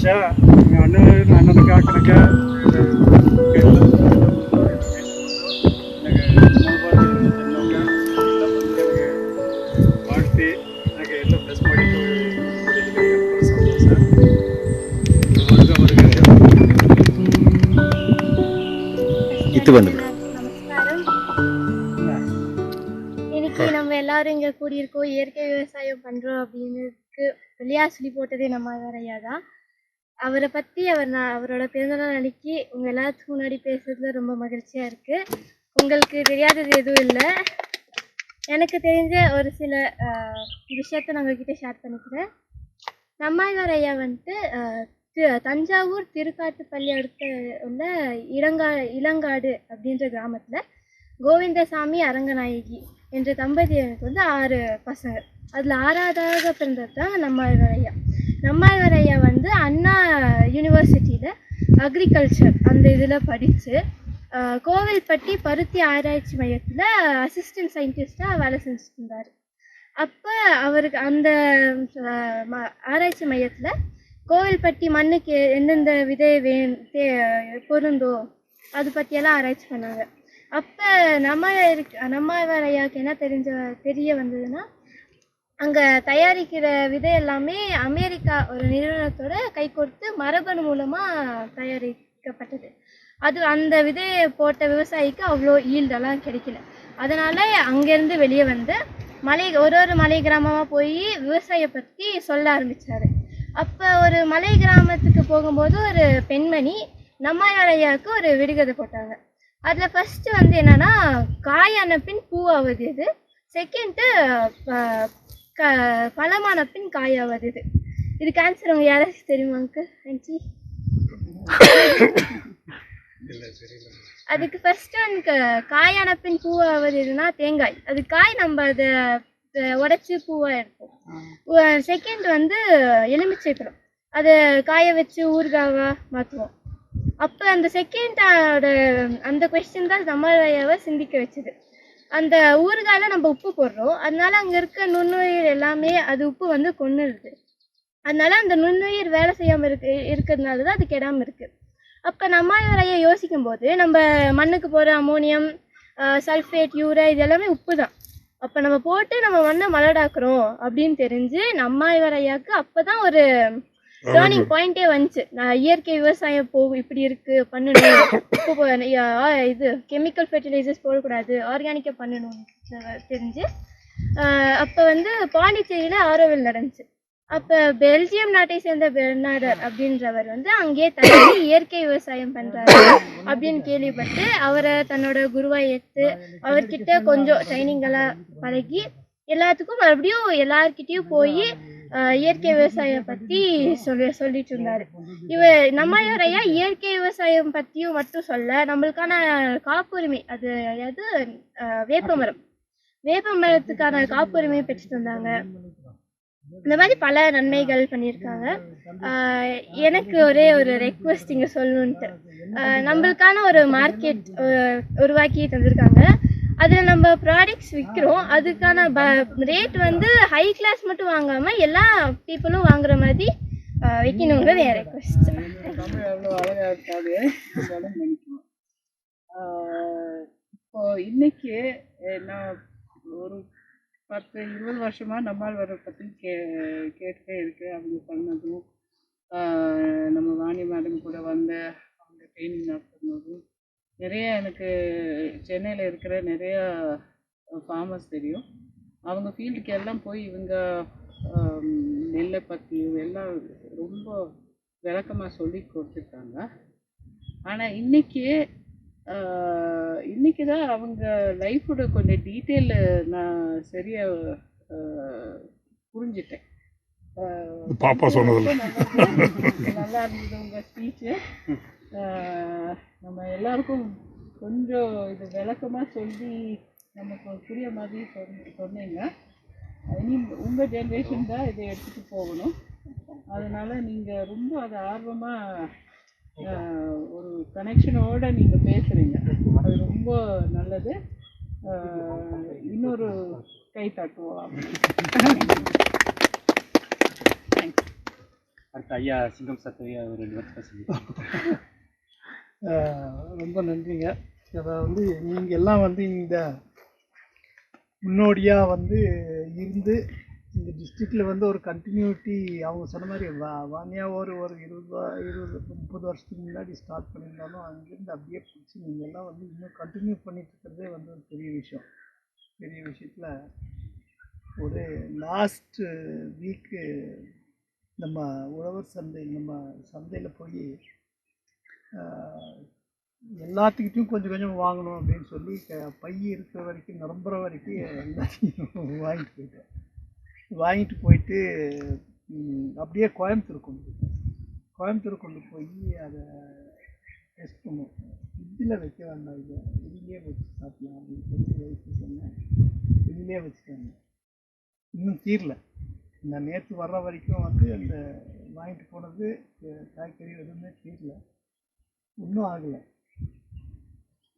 ಅಣ್ಣನ ಹಾಕನಕ ಮಾಡ್ತಿ ನನಗೆ ಎಲ್ಲ ಪ್ಲಸ್ ಮಾಡಿ இது வந்து நமஸ்காரம். இன்னைக்கு நம்ம எல்லாரும் இங்கே கூடியிருக்கோம், இயற்கை விவசாயம் பண்ணுறோம் அப்படின்றதுக்கு வெளியாக சொல்லி போட்டதே நம்ம ஐயா தான். அவரை பற்றி அவரோட பிறந்தநாள் அன்னைக்கு உங்கள் எல்லாத்துக்கும் முன்னாடி பேசுறதுல ரொம்ப மகிழ்ச்சியாக இருக்குது. உங்களுக்கு தெரியாதது எதுவும் இல்லை, எனக்கு தெரிஞ்ச ஒரு சில விஷயத்த நான் உங்ககிட்ட ஷேர் பண்ணிக்கிறேன். நம்மாழ்வார் ஐயா வந்துட்டு தஞ்சாவூர் திருக்காட்டுப்பள்ளி அடுத்த உள்ள இளங்காடு அப்படின்ற கிராமத்தில் கோவிந்தசாமி அரங்கநாயகி என்ற தம்பதியருக்கு வந்து 6 பசங்க. அதில் 6ஆவதாக பிறந்தது தான் நம்மாழ்வார் ஐயா. நம்மாழ்வார் ஐயா வந்து அண்ணா யூனிவர்சிட்டியில் அக்ரிகல்ச்சர் அந்த இதில் படித்து கோவில்பட்டி பருத்தி ஆராய்ச்சி மையத்தில் அசிஸ்டன்ட் சயின்டிஸ்டாக வேலை செஞ்சுட்டு இருந்தார். அப்போ அவருக்கு அந்த ஆராய்ச்சி மையத்தில் கோவில்பட்டி மண்ணுக்கு எந்தெந்த விதை பொருந்தோ அது பற்றியெல்லாம் ஆராய்ச்சி பண்ணாங்க. அப்போ நம்மாழ்வார் ஐயாவுக்கு என்ன தெரிய வந்ததுன்னா, அங்கே தயாரிக்கிற விதை எல்லாமே அமெரிக்கா ஒரு நிறுவனத்தோட கை கொடுத்து மரபணு மூலமாக தயாரிக்கப்பட்டது. அது அந்த விதையை போட்ட விவசாயிக்கு அவ்வளோ ஈல்டெல்லாம் கிடைக்கல. அதனால் அங்கேருந்து வெளியே வந்து ஒரு மலை கிராமமாக போய் விவசாயியை பற்றி சொல்ல ஆரம்பித்தார். அப்போ ஒரு மலை கிராமத்துக்கு போகும்போது ஒரு பெண்மணி நம்மாழ்வார் ஐயாவுக்கு ஒரு விடுகதை போட்டாங்க. அதில் ஃபஸ்ட்டு வந்து என்னென்னா, காயான பின் பூவாவது இது, செகண்டு பழமான பின் காயாவது இது. இதுக்கு ஆன்சர் உங்கள் யாராச்சும் தெரியுமாங்க ஆன்சி? அதுக்கு ஃபஸ்ட்டு எனக்கு காயான பின் பூவாவது இதுனா தேங்காய், அது காய் நம்ம அதை உடச்சி பூவாக எடுப்போம். செகண்ட் வந்து எலுமிச்சைப்பழம், அதை காய வச்சு ஊறுகாவாக மாற்றுவோம். அப்போ அந்த செகண்டோட அந்த கொஸ்டின் தான் நம்மாழ்வார் ஐயாவை சிந்திக்க வச்சுது. அந்த ஊறுகாயில் நம்ம உப்பு போடுறோம், அதனால அங்கே இருக்க நுண்ணுயிர் எல்லாமே அது உப்பு வந்து கொன்னுடுது. அதனால அந்த நுண்ணுயிர் வேலை செய்யாமல் இருக்கிறதுனால தான் அது கெடாமல் இருக்குது. அப்போ நம்மாழ்வார் ஐயா யோசிக்கும் போது, நம்ம மண்ணுக்கு போகிற அமோனியம், சல்ஃபேட், யூரியா இது எல்லாமே உப்பு தான். அப்போ நம்ம போட்டு நம்ம மண்ணை மலடாக்குறோம் அப்படின்னு தெரிஞ்சு நம்மாழ்வார் ஐயாவுக்கு அப்போ தான் ஒரு டேர்னிங் பாயிண்டே வந்துச்சு. நான் இயற்கை விவசாயம் இப்படி இருக்குது, பண்ணணும், உப்பு இது கெமிக்கல் ஃபெர்டிலைசர்ஸ் போடக்கூடாது, ஆர்கானிக்காக பண்ணணும்னு தெரிஞ்சு அப்போ வந்து பாண்டிச்சேரியில் ஆரோவில் நடந்துச்சு. அப்போ பெல்ஜியம் நாட்டை சேர்ந்த பெர்னாடர் அப்படின்றவர் வந்து அங்கேயே தங்கி இயற்கை விவசாயம் பண்ணுறாரு அப்படின்னு கேள்விப்பட்டு அவரை தன்னோட குருவாக ஏற்று அவர்கிட்ட கொஞ்சம் ட்ரைனிங்கெல்லாம் பழகி எல்லாத்துக்கும் மறுபடியும் எல்லார்கிட்டையும் போய் இயற்கை விவசாயம் பற்றி சொல்லிட்டு இருந்தார். நம்மாழ்வார் ஐயா இயற்கை விவசாயம் பற்றியும் மட்டும் சொல்ல, நம்மளுக்கான காப்புரிமை அது அதாவது வேப்பமரத்துக்கான காப்புரிமை பெற்று தந்தாங்க. இந்த மாதிரி பல நன்மைகள் பண்ணியிருக்காங்க. எனக்கு ஒரே ஒரு ரெக்வெஸ்ட் இங்கே சொல்லணுன்ட்டு, நம்மளுக்கான ஒரு மார்க்கெட் உருவாக்கி தந்திருக்காங்க. அதில் நம்ம ப்ராடக்ட்ஸ் விற்கிறோம், அதுக்கான ரேட் வந்து ஹை கிளாஸ் மட்டும் வாங்காமல் எல்லா பீப்புளும் வாங்குற மாதிரி வைக்கணுங்கிறது என் ரெக்வெஸ்ட். இப்போ இன்னைக்கு நான் ஒரு 10-20 வருஷமாக நம்மாழ்வாரை பற்றி கேட்டுட்டே இருக்கேன். அவங்க பண்ணதும் நம்ம வாணி மேடம் கூட வந்து அவங்க ட்ரைனிங் நடத்துனதும் நிறைய எனக்கு சென்னையில் இருக்கிற நிறையா ஃபார்மர்ஸ் தெரியும். அவங்க ஃபீல்டுக்கு எல்லாம் போய் இவங்க நெல்லை பற்றியும் எல்லாம் ரொம்ப விளக்கமாக சொல்லி கொடுத்துருக்காங்க. ஆனால் இன்றைக்கி தான் அவங்க லைஃபோட கொஞ்சம் டீட்டெயில் நான் சரியாக புரிஞ்சிட்டேன். பாப்பா சொன்னது நல்லா இருந்தது உங்கள் ஸ்பீச்சு. நம்ம எல்லாருக்கும் கொஞ்சம் இது விளக்கமாக சொல்லி நமக்கு புரிய மாதிரி சொன்னீங்க. இனி உங்கள் ஜென்ரேஷன் தான் இதை எடுத்துகிட்டு போகணும். அதனால் நீங்கள் ரொம்ப அதை ஆர்வமாக ஒரு கனெக்ஷனோடு நீங்கள் பேசுகிறீங்க, அது ரொம்ப நல்லது. இன்னொரு கை தட்டுவோம். தேங்க்ஸ். அடுத்து ஐயா சிங்கம் சத்தையா ஒரு 2 வார்த்தை சொல்லுங்கள். ரொம்ப நன்றிங்க. அதாவது நீங்கள் எல்லாம் வந்து இந்த முன்னோடியாக வந்து இருந்து இந்த டிஸ்ட்ரிக்டில் வந்து ஒரு கண்டினியூட்டி அவங்க சொன்ன மாதிரி வானியாக ஒரு 20-30 வருஷத்துக்கு முன்னாடி ஸ்டார்ட் பண்ணியிருந்தாலும் அங்கேருந்து அப்படியே பிடிச்சி நீங்கள் எல்லாம் வந்து இன்னும் கண்டினியூ பண்ணிட்டு இருக்கிறதே வந்து ஒரு பெரிய விஷயம். பெரிய விஷயத்தில் ஒரு லாஸ்ட் வீக்கு நம்ம உழவர் சந்தை நம்ம சந்தையில் போய் எல்லாத்துக்கிட்டையும் கொஞ்சம் கொஞ்சம் வாங்கணும் அப்படின்னு சொல்லி பை இருக்கிற வரைக்கும் நிரம்புற வரைக்கும் எல்லாத்தையும் வாங்கிட்டு போயிட்டு அப்படியே கோயம்புத்தூர் கொண்டு போய் அதை டெஸ்ட் பண்ணுவோம். ஃப்ரிட்ஜில் வைக்க வேண்டாம், இதை வெளியிலே வச்சு சாப்பிடலாம் அப்படின்னு சொல்லி வயசு சொன்னேன். வெளியிலே வச்சுட்டாங்க. இன்னும் தீரல. நான் நேற்று வர்ற வரைக்கும் வந்து அந்த வாங்கிட்டு போனது காய்கறி எதுவுமே தீரல, இன்னும் ஆகலை.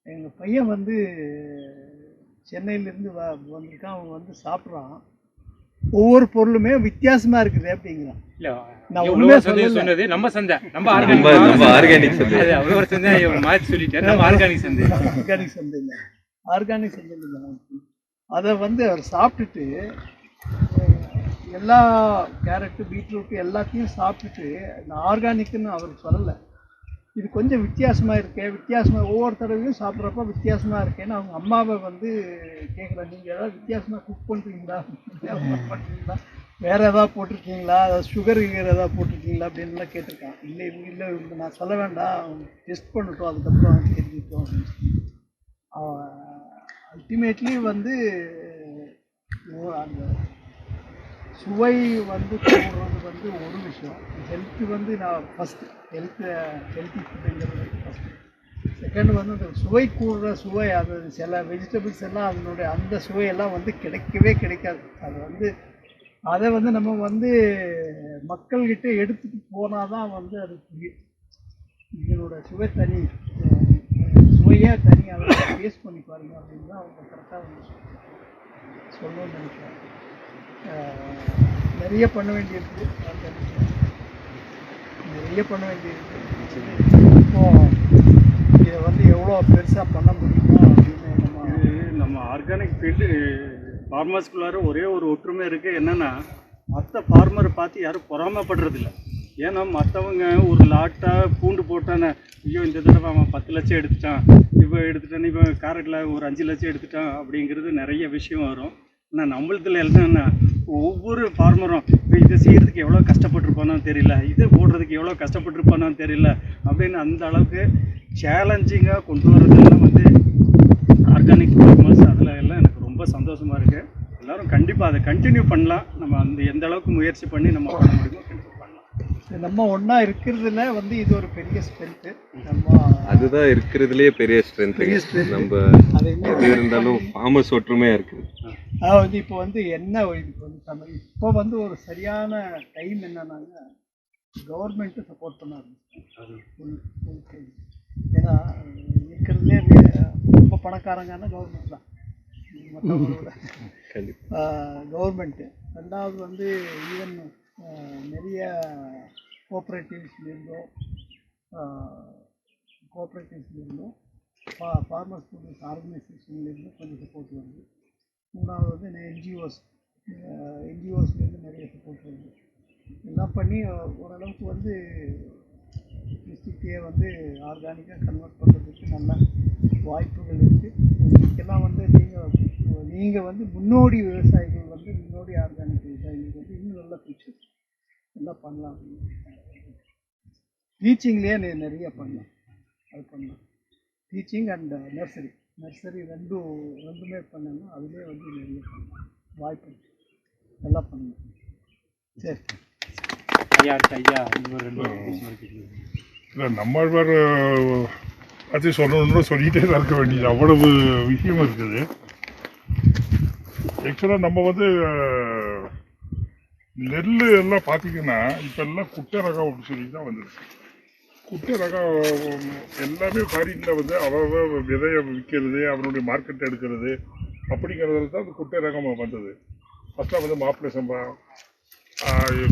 எங்கள் பையன் வந்து சென்னையிலேருந்து வந்திருக்கான். அவன் வந்து சாப்பிட்றான். ஒவ்வொரு பொருளுமே வித்தியாசமாக இருக்குது அப்படிங்கிறான். நான் உண்மையாக சொன்னது நம்ம சந்தை, நம்ம ஆர்கானிக் சந்தை. ஒரு சந்தை மாற்றி சொல்லிட்டேன். நம்ம ஆர்கானிக் சந்தை இல்லை, ஆர்கானிக் சந்தை இல்லை. அதை வந்து அவர் சாப்பிட்டுட்டு எல்லா கேரட்டு பீட்ரூட்டு எல்லாத்தையும் சாப்பிட்டுட்டு நான் ஆர்கானிக்குன்னு அவர் சொல்லலை. இது கொஞ்சம் வித்தியாசமாக ஒவ்வொரு தடவையும் சாப்பிட்றப்ப வித்தியாசமாக இருக்கேன்னு அவங்க அம்மாவை வந்து கேட்குறாங்க. நீங்கள் ஏதாவது வித்தியாசமாக குக் பண்ணுறீங்களா, வேறு எதாவது போட்டிருக்கீங்களா, சுகர் எதாவது போட்டிருக்கீங்களா அப்படின்லாம் கேட்டிருக்கான். இல்லை நான் சொல்ல வேண்டாம், டெஸ்ட் பண்ணட்டும், அதுக்கப்புறம் தெரிஞ்சுக்கிட்டோம் அப்படின்னு சொல்லி. அல்டிமேட்லி வந்து அந்த சுவை வந்து போடுறது வந்து ஒரு விஷயம். ஹெல்த்து வந்து நான் ஃபஸ்ட்டு ஹெல்த்தி ஃபுட்டுங்கிறது ஃபஸ்ட்டு. செகண்ட் வந்து அந்த சுவை கூடுற சுவை, அது சில வெஜிடபிள்ஸ் எல்லாம் அதனுடைய அந்த சுவையெல்லாம் வந்து கிடைக்காது. அது வந்து அதை வந்து நம்ம வந்து மக்கள்கிட்ட எடுத்துகிட்டு போனால் தான் வந்து அது புரியும். இதனோட சுவை தனி, சுவையே தனி, அதை டேஸ்ட் பண்ணி பாருங்க அப்படின்னு தான் அவங்க கரெக்டாக வந்து சொல்லணும்னு நினைக்கிறேன். நிறைய பண்ண வேண்டியிருக்கு. இப்போ இதை வந்து எவ்வளோ பெருசாக பண்ண முடியுமோ அப்படின்னு நம்ம ஆர்கானிக் ஃபீல்டு ஃபார்மர்ஸ்குள்ளார ஒரே ஒரு ஒற்றுமை இருக்குது. என்னென்னா மற்ற ஃபார்மரை பார்த்து யாரும் பொறாமப்படுறதில்ல. ஏன்னா மற்றவங்க ஒரு லாட்டாக பூண்டு போட்டானே, ஐயோ இந்த தடவை அவன் 10 லட்சம் எடுத்துட்டான், இப்போ எடுத்துட்டான்னு இப்போ கேரட்டில் ஒரு 5 லட்சம் எடுத்துட்டான் அப்படிங்கிறது நிறைய விஷயம் வரும். ஆனால் நம்மளதில் என்னன்னா ஒவ்வொரு ஃபார்மரும் இதை செய்கிறதுக்கு எவ்வளோ கஷ்டப்பட்டுருப்பானோ தெரியல, இதை போடுறதுக்கு எவ்வளோ கஷ்டப்பட்டுருப்பானோ தெரியல அப்படின்னு அந்த அளவுக்கு சேலஞ்சிங்காக கொண்டு வரதெல்லாம் வந்து ஆர்கானிக் ஃபார்மர்ஸ். அதில் எல்லாம் எனக்கு ரொம்ப சந்தோஷமாக இருக்குது. எல்லோரும் கண்டிப்பாக அதை கண்டினியூ பண்ணலாம். நம்ம அந்த எந்த அளவுக்கு முயற்சி பண்ணி நம்ம பண்ண முடியுமோ கண்டிப்பாக பண்ணலாம். நம்ம ஒன்றா இருக்கிறதுல வந்து இது ஒரு பெரிய ஸ்ட்ரென்த்து. அதுதான் இருக்கிறதுலேயே பெரிய ஸ்ட்ரென்த்து. நம்ம எது இருந்தாலும் ஃபார்மர்ஸ் ஒற்றுமையாக இருக்குது. அதாவது இப்போ வந்து என்ன இப்போ வந்து ஒரு சரியான டைம் என்னன்னாங்க, கவர்மெண்ட்டு சப்போர்ட் பண்ண ஆரம்பிச்சிட்டாங்க. ஏன்னா இருக்கிறதுலே ரொம்ப பணக்காரங்கன்னா கவர்மெண்ட் தான், மற்றவங்களோட கவர்மெண்ட்டு. ரெண்டாவது வந்து ஈவன் நிறைய கோஆப்ரேட்டிவ்ஸ்லேருந்தோ ஃபார்மர்ஸ் ப்ரொடியூஸ் ஆர்கனைசேஷன்லேருந்து கொஞ்சம் சப்போர்ட் வருது. மூணாவது வந்து என்ஜிஓஸ்லேருந்து நிறைய சப்போர்ட் வருது. எல்லாம் பண்ணி ஓரளவுக்கு வந்து டிஸ்ட்ரிக்டே வந்து ஆர்கானிக்காக கன்வெர்ட் பண்ணுறதுக்கு நல்ல வாய்ப்புகள் இருக்குது. இதுக்கெல்லாம் வந்து நீங்கள் வந்து முன்னோடி விவசாயிகள் வந்து முன்னோடி ஆர்கானிக் விவசாயிகளுக்கு வந்து இன்னும் நல்ல ஃபியூச்சர் எல்லாம் பண்ணலாம். டீச்சிங்லேயே நிறைய பண்ணலாம். அது பண்ணலாம். டீச்சிங் அண்ட் நர்சரி ரெண்டுமே பண்ணணும். அதுலேயே வந்து நிறைய பண்ணலாம், வாய்ப்பு நல்லா பண்ணலாம். சரி ஐயா இன்னொரு 2 இல்லை, நம்மாழ்வார் பற்றி சொல்லணும்னு சொல்லிகிட்டே தான் இருக்க வேண்டியது, அவ்வளவு விஷயம் இருக்குது. ஆக்சுவலாக நம்ம வந்து நெல் எல்லாம் பார்த்தீங்கன்னா இப்போ எல்லாம் குட்டை ரகம் அப்படின்னு சொல்லி தான் வந்துருக்கு. குட்டை ரகம் எல்லாமே ஃபாரினில் வந்து அவன் விதையை விற்கிறது, அவனுடைய மார்க்கெட்டை எடுக்கிறது அப்படிங்கிறதுல தான் அந்த குட்டை ரகம் வந்தது. ஃபஸ்ட்டாக வந்து மாப்பிள்ளை சம்பா,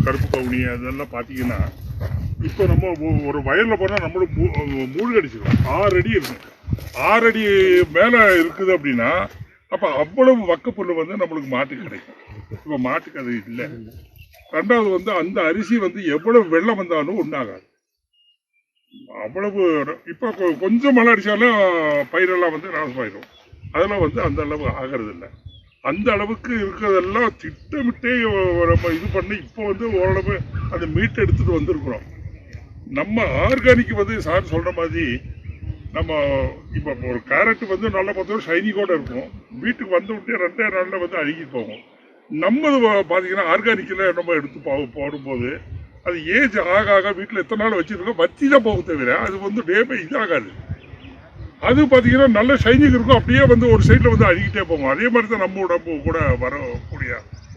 கருப்பு கவுனி அதெல்லாம் பார்த்தீங்கன்னா இப்போ நம்ம ஒரு வயலில் போனால் நம்மளும் மூழ்கி அடிச்சிடலாம். 6 அடி இருக்கும். 6 அடி மேலே இருக்குது அப்படின்னா அப்போ அவ்வளவு வக்கப்புல் வந்து நம்மளுக்கு மாட்டுக்கு கிடைக்கும். இப்போ மாட்டுக்கு அது இல்லை. ரெண்டாவது வந்து அந்த அரிசி வந்து எவ்வளவு வெள்ளம் வந்தாலும் ஒன்றாகாது. அவ்வளவு இப்போ கொஞ்சம் மழை அடித்தாலும் பயிரெல்லாம் வந்து நாசமாயிடும். அதெல்லாம் வந்து அந்த அளவு ஆகிறது இல்லை. அந்த அளவுக்கு இருக்கிறதெல்லாம் திட்டமிட்டே நம்ம இது பண்ணி இப்போ வந்து ஓரளவு அதை மீட்டு எடுத்துகிட்டு வந்திருக்கிறோம். நம்ம ஆர்கானிக் வந்து சார் சொல்கிற மாதிரி நம்ம இப்போ ஒரு கேரட் வந்து நல்லா பார்த்தோம் ஷைனிங்கோடு இருக்கும். வீட்டுக்கு வந்து விட்டு 2 நாளில் வந்து அழுகி போகும். நம்மது பார்த்தீங்கன்னா ஆர்கானிக்கில் நம்ம எடுத்து போடும்போது அது ஏஜ் ஆக ஆக வீட்டில் எத்தனை நாள் வச்சுருக்கோம் வத்தி தான் போக தவிர அது வந்து டேமே இதாகாது. அது பார்த்தீங்கன்னா நல்ல ஷைனிங் இருக்கும். அப்படியே வந்து ஒரு சைடில் வந்து அழுகிட்டே போகும். அதே மாதிரி தான் நம்ம உடம்பு கூட வரக்கூடிய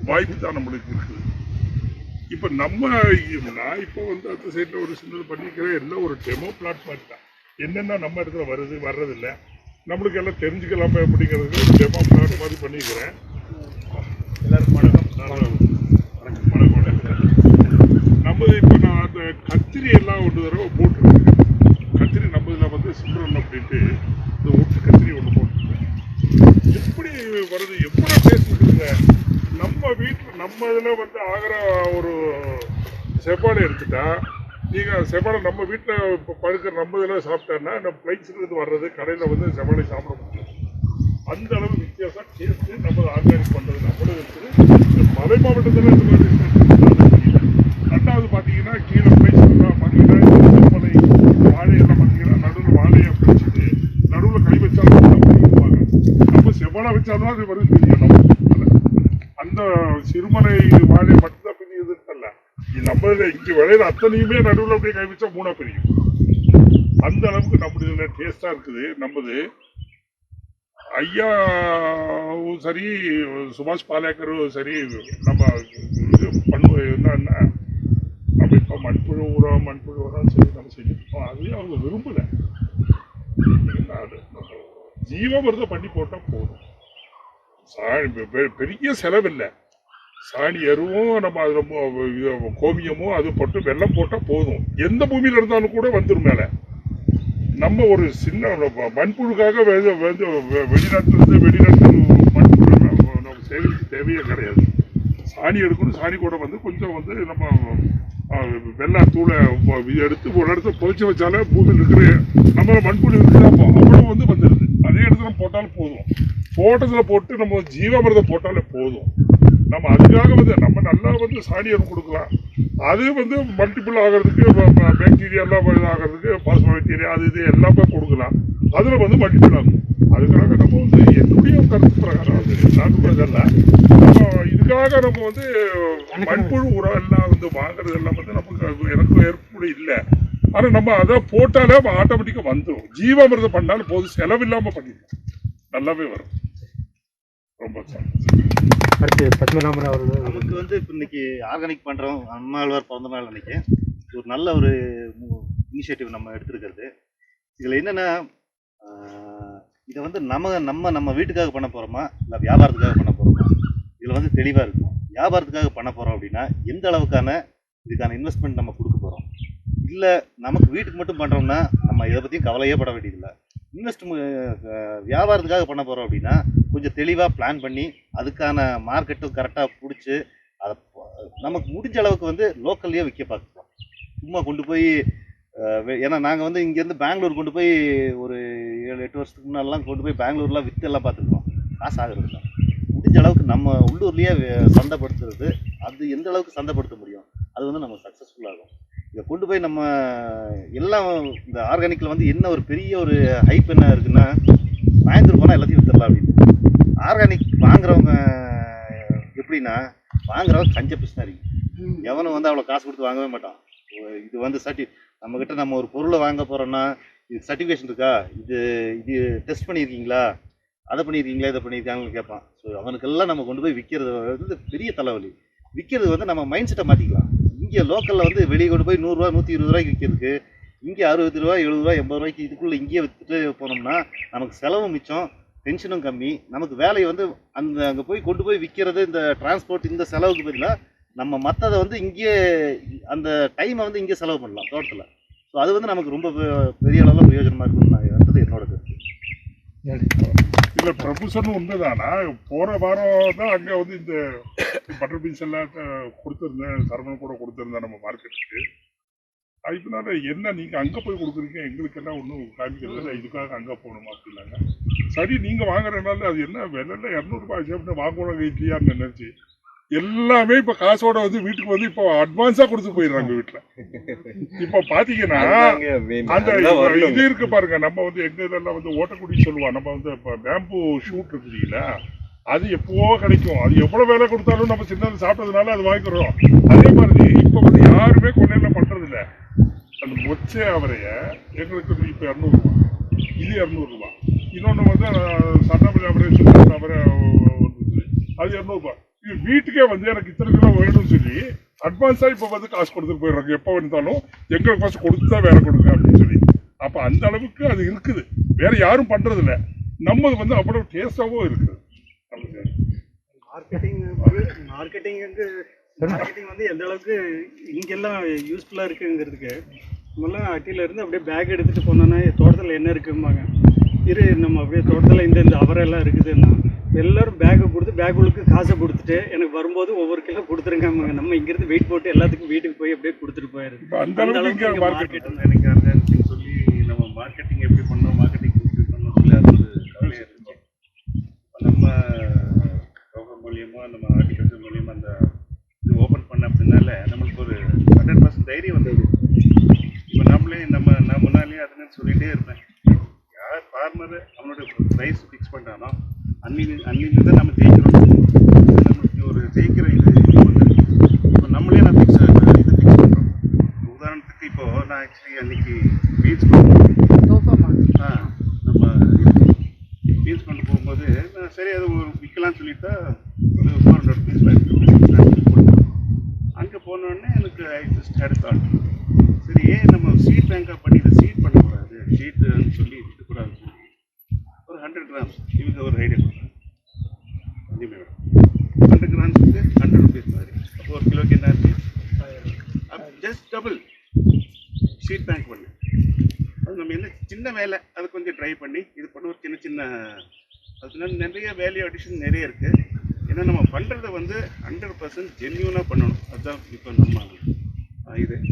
வாய்ப்பு தான் நம்மளுக்கு இருக்குது. இப்போ நான் இப்போ வந்து அந்த சைடில் ஒரு சின்னது பண்ணிக்கிறேன். எல்லாம் ஒரு டெமோ பிளாட் மாதிரி தான். என்னென்ன நம்ம இடத்துல வர்றதில்லை நம்மளுக்கு எல்லாம் தெரிஞ்சுக்கலாமே அப்படிங்கிறதுக்கு ஒரு டெமோ பிளாட் மாதிரி பண்ணிக்கிறேன். எல்லாருக்கும் வணக்கம். நம்ம இப்போ நான் அந்த கத்திரி எல்லாம் ஒரு தடவை போட்டிருக்கேன். கத்திரி நம்ம இதில் வந்து சிம்ரன் அப்படின்ட்டு இந்த ஒட்டு கத்திரி ஒன்று போட்டிருக்கேன். எப்படி வருது, எவ்வளோ டேஸ்ட் இருக்குதுங்க. நம்ம வீட்டில் நம்ம இதில் வந்து ஆகிற ஒரு செப்பாடை எடுத்துட்டா நீங்கள் செப்பாடை நம்ம வீட்டில் இப்போ பழுக்கிற நம்ம இதில் சாப்பிட்டோன்னா நம்ம பிளைட்ஸ்லேருந்து வர்றது கடையில் வந்து செப்பாடை சாப்பிட முடியும். அந்த அளவு வித்தியாசம் டேஸ்ட்டு நம்ம ஆர்கானிக் பண்ணுறது நம்மளும் இருக்குது. இந்த மலை மாவட்டத்தில் இந்த மாதிரி ரெண்டாவது பார்த்தீங்கன்னா கீழே பிளைட்ஸ்லாம் பார்த்தீங்கன்னா மலை வாழையெல்லாம் பார்த்தீங்கன்னா நடுவில் வாழையை பிடிச்சிட்டு நடுவில் கை வச்சாலும் பிடிக்குவாங்க. நம்ம செவ்வாழை வச்சாலும் அது வருது தெரியும். அந்த சிறுமலை வாழையை மட்டும்தான் பிரியுதுன்னு நம்ம இங்கே விளையிற அத்தனையுமே நடுவில் அப்படியே கை வச்சா 3 பிரியும். அந்த அளவுக்கு நம்மளுடைய டேஸ்டாக இருக்குது. நம்மது ஐயாவும் சரி சுபாஷ் பாலேக்கரும் சரி நம்ம இது பண்ணுவோம். என்னன்னா நம்ம இப்போ மண்புழு உரம் சரி நம்ம செஞ்சுருக்கோம். அதையும் அவங்க விரும்பலை. ஜீவாமிர்தம் பண்ணி போட்டால் போதும். பெரிய செலவில்லை. சாணி எருவும் நம்ம அது ரொம்ப கோமியமும் அது போட்டு வெள்ளம் போட்டால் போதும். எந்த பூமியில் இருந்தாலும் கூட வந்துடும் மேலே. நம்ம ஒரு சின்ன மண்புழுக்காக வெளிநாட்டு மண்புழு நம்ம சேவைக்கு தேவையே கிடையாது. சாணி எடுக்கணும். சாணி கூட வந்து கொஞ்சம் வந்து நம்ம வெள்ளை தூளை எடுத்து ஒரு இடத்துல புதைச்சி வச்சாலே பூமியில் இருக்கிற நம்ம மண்புழு இருக்குதான் அவ்வளோ வந்து வந்துடுது. அதே இடத்துல போட்டாலும் போதும். தோட்டத்தில் போட்டு நம்ம ஜீவாமிர்தம் போட்டாலே போதும். நம்ம அதுக்காக வந்து நம்ம நல்லா வந்து சாணி எருவு கொடுக்கலாம். அது வந்து மல்டிபிள் ஆகிறதுக்கு பாக்டீரியாலாம் ஆகிறதுக்கு பாஸ்பாக்டீரியா அது இது எல்லாமே கொடுக்கலாம். அதில் வந்து மல்டிபிள் ஆகும். அதுக்காக நம்ம வந்து என்னுடைய கருத்து பிரகாரம் அது நாட்டு பிரகாரம் நம்ம இதுக்காக நம்ம வந்து மண்புழு உரம் எல்லாம் வந்து வாங்குறது எல்லாம் வந்து நமக்கு எனக்கு ஏற்பு இல்லை. ஆனால் நம்ம அதை போட்டாலே ஆட்டோமேட்டிக்காக வந்துடும். ஜீவாமிர்தம் பண்ணாலும் போதும். செலவில்லாமல் பண்ணிடலாம். நல்லாவே வரும். ரொம்ப அடுத்து பத்மநாபன் அவர்கள் நமக்கு வந்து இப்போ இன்னைக்கு ஆர்கானிக் பண்ணுறோம். அம்மாழ்வார் பிறந்த நாள் அன்னைக்கு ஒரு நல்ல ஒரு இனிஷியேட்டிவ் நம்ம எடுத்துருக்கிறது. இதில் என்னென்னா இதை வந்து நம்ம வீட்டுக்காக பண்ண போகிறோமா இல்லை வியாபாரத்துக்காக பண்ண போகிறோமா, இதில் வந்து தெளிவாக இருக்கணும். வியாபாரத்துக்காக பண்ண போகிறோம் அப்படின்னா எந்த அளவுக்கான இதுக்கான இன்வெஸ்ட்மெண்ட் நம்ம கொடுக்க போகிறோம். இல்லை நமக்கு வீட்டுக்கு மட்டும் பண்ணுறோம்னா நம்ம இதை பற்றியும் கவலையே பட வேண்டியதில்லை. வியாபாரத்துக்காக பண்ண போகிறோம் அப்படின்னா கொஞ்சம் தெளிவாக பிளான் பண்ணி அதுக்கான மார்க்கெட்டும் கரெக்டாக பிடிச்சி அதை நமக்கு முடிஞ்ச அளவுக்கு வந்து லோக்கல்லையே விற்க பார்க்குறோம். சும்மா கொண்டு போய் ஏன்னா நாங்கள் வந்து இங்கேருந்து பெங்களூர் கொண்டு போய் ஒரு 7-8 வருஷத்துக்கு முன்னாடிலாம் கொண்டு போய் பெங்களூர்லாம் விற்று எல்லாம் பார்த்துருக்கோம். காசு ஆகிறது தான். முடிஞ்ச அளவுக்கு நம்ம உள்ளூர்லேயே சந்தைப்படுத்துறது, அது எந்த அளவுக்கு சந்தைப்படுத்த முடியும் அது வந்து நம்ம சக்ஸஸ்ஃபுல்லாகும். இதை கொண்டு போய் நம்ம எல்லாம் இந்த ஆர்கானிக்கில் வந்து என்ன ஒரு பெரிய ஒரு ஹைப் என்ன இருக்குன்னா வாங்கிட்டு போனால் எல்லாத்தையும் விற்றுடலாம் அப்படின்னு. ஆர்கானிக் வாங்குறவங்க எப்படின்னா வாங்குறவங்க கஞ்ச பிஸ்னாரி. எவனும் வந்து அவ்வளோ காசு கொடுத்து வாங்கவே மாட்டான். இது வந்து நம்மக்கிட்ட நம்ம ஒரு பொருளை வாங்க போகிறோன்னா இது சர்டிஃபிகேஷன் இருக்கா, இது டெஸ்ட் பண்ணியிருக்கீங்களா, அதை பண்ணியிருக்கீங்களா, இதை பண்ணியிருக்காங்கன்னு கேட்பான். ஸோ அவனுக்கெல்லாம் நம்ம கொண்டு போய் விற்கிறது வந்து பெரிய தலைவலி. விற்கிறது வந்து நம்ம மைண்ட் செட்டை மாற்றிக்கலாம். இங்கே லோக்கலில் வந்து வெளியே கொண்டு போய் 100 ரூபா 120 ரூபாய்க்கு விற்கிறதுக்கு இங்கே 60 ரூபா 70 ரூபா 80 ரூபாய்க்கு இதுக்குள்ளே இங்கேயே விற்றுட்டு போனோம்னா நமக்கு செலவு மிச்சம், டென்ஷனும் கம்மி. நமக்கு வேலையை வந்து அங்கே போய் கொண்டு போய் விற்கிறது, இந்த டிரான்ஸ்போர்ட் இந்த செலவுக்கு பதிலாக நம்ம மற்றதை வந்து இங்கேயே அந்த டைமை வந்து இங்கே செலவு பண்ணலாம் தோட்டத்தில். ஸோ அது வந்து நமக்கு ரொம்ப பெரிய அளவில் பிரயோஜனமாக இருக்குன்னு நான் இருந்தது என்னோட கருத்து. இல்லை ப்ரொஃபஸர்னு உண்மைதானா? போகிற வாரம் தான் அங்கே வந்து இந்த பட்டர் பீன்ஸ் எல்லாம் கொடுத்துருந்தேன், சரவணன் கூட கொடுத்துருந்தேன் நம்ம மார்க்கெட்டுக்கு. அதனால என்ன நீங்கள் அங்கே போய் கொடுக்குறீங்க, எங்களுக்கு எல்லாம் ஒன்றும் காமிக்கிறது இதுக்காக அங்கே போகணுமா அப்படின்னாங்க. சரி நீங்கள் வாங்குறதுனால அது என்ன விலையில் 200 ரூபாய் அப்படின்னு வாங்குவாங்க இல்லையான்னு நினைச்சு எல்லாமே இப்போ காசோட வந்து வீட்டுக்கு வந்து இப்போ அட்வான்ஸாக கொடுத்து போயிடுறாங்க வீட்டில். இப்போ பார்த்தீங்கன்னா அந்த இது இருக்கு பாருங்க, நம்ம வந்து எங்க இதெல்லாம் வந்து ஓட்டக்குடி சொல்லுவோம், நம்ம வந்து இப்போ பேம்பு ஷூட் இருக்குங்களா, அது எப்போ கிடைக்கும், அது எவ்வளோ விலை கொடுத்தாலும் நம்ம சின்னது சாப்பிட்டதுனால அது வாங்கிக்கிறோம். அதே மாதிரி இப்போ வந்து யாருமே கொள்ளையில பண்றது இல்லை. அந்த மொச்சை அவரைய எங்களுக்கு இப்போ 200 ரூபா, இது 200 ரூபா. இன்னொன்று வந்து சட்டமன்ற அவரை அவரை அது 200 ரூபா. இது வீட்டுக்கே வந்து எனக்கு இத்தனை கிலோ வேணும்னு சொல்லி அட்வான்ஸாக இப்போ வந்து காசு கொடுத்துட்டு போயிடுறாங்க. எப்போ வந்தாலும் எங்களுக்கு காசு கொடுத்து தான் வேலை கொடுங்க அப்படின்னு சொல்லி. அப்போ அந்த அளவுக்கு அது இருக்குது, வேற யாரும் பண்றது இல்லை. நம்ம வந்து அவ்வளோ டேஸ்டாகவும் இருக்குது. மார்க்கெட்டிங் வந்து எந்த அளவுக்கு இங்கெல்லாம் யூஸ்ஃபுல்லாக இருக்குங்கிறதுக்கு நம்மளாம் அட்டியிலேருந்து அப்படியே பேக் எடுத்துகிட்டு போனோன்னா தோட்டத்தில் என்ன இருக்கும்பாங்க, நம்ம அப்படியே தோட்டத்தில் இந்த அவரெல்லாம் இருக்குதுன்னா எல்லோரும் பேக்கை கொடுத்து பேக்குகளுக்கு காசை கொடுத்துட்டு எனக்கு வரும்போது ஒவ்வொரு கிலோ கொடுத்துருங்க. நம்ம இங்கேருந்து வெயிட் போட்டு எல்லாத்துக்கும் வீட்டுக்கு போய் அப்படியே கொடுத்துட்டு போயிடுது. அந்த அளவுக்கு மார்க்கெட் எனக்கு அந்த சொல்லி நம்ம மார்க்கெட்டிங் எப்படி பண்ணோம், மார்க்கெட்டிங் பண்ணோம் சொல்லி அது ஒரு கவலையாக இருந்துச்சு. நம்ம கவர்மெண்ட் மூலியமாக நம்ம ஆர்டிகல்ச்சர் மூலியமாக அந்த இது ஓப்பன் பண்ண அப்படின்னால நம்மளுக்கு ஒரு 100% தைரியம் வந்தது. இப்போ நான் முன்னாலேயே அதுன்னு சொல்லிகிட்டே இருப்பேன், யார் ஃபார்மர் அவனோட ப்ரைஸ் ஃபிக்ஸ் பண்ணுறானோ அன்னிலிருந்து தான் நம்ம ஜெயிக்கிறோம். நம்மளுக்கு ஒரு ஜெயிக்கிற இது வந்து இப்போ நம்மளே நான் ஃபிக்ஸ் பண்ணுறோம். உதாரணத்துக்கு இப்போது நான் ஆக்சுவலி அன்றைக்கி பீச் நம்ம பீச் கொண்டு போகும்போது நான் சரி அது விற்கலாம்னு சொல்லிட்டு ஒரு 400 பீஸ் போட்டோம். அங்கே போனோடனே எனக்கு ஐ ஜஸ்ட் ஹேட் தாட், சரி ஏன் நம்ம சீட் பேங்காக பண்ணி இதை சீட் பண்ணக்கூடாது, சீட்டுன்னு சொல்லி விற்கக்கூடாதுன்னு சொல்லி ஒரு 100 கிராம்ஸ் இவங்க ஒரு ஐடியா கொடுத்தாங்க. 100 கிராம்ஸுக்கு 100 ருபீஸ் மாதிரி, அப்போ ஒரு கிலோக்கு என்ன ஆச்சு, ஜஸ்ட் டபுள் சீட் பேங்க் பண்ணு. அது நம்ம என்ன சின்ன வேலை, அதை கொஞ்சம் ட்ரை பண்ணி இது பண்ண ஒரு சின்ன அதனால நிறைய வேல்யூ அடிஷன் நிறைய இருக்குது. ஏன்னா நம்ம பண்ணுறதை வந்து 100% ஜென்யூனாக பண்ணணும். அதுதான் இப்போ நம்ம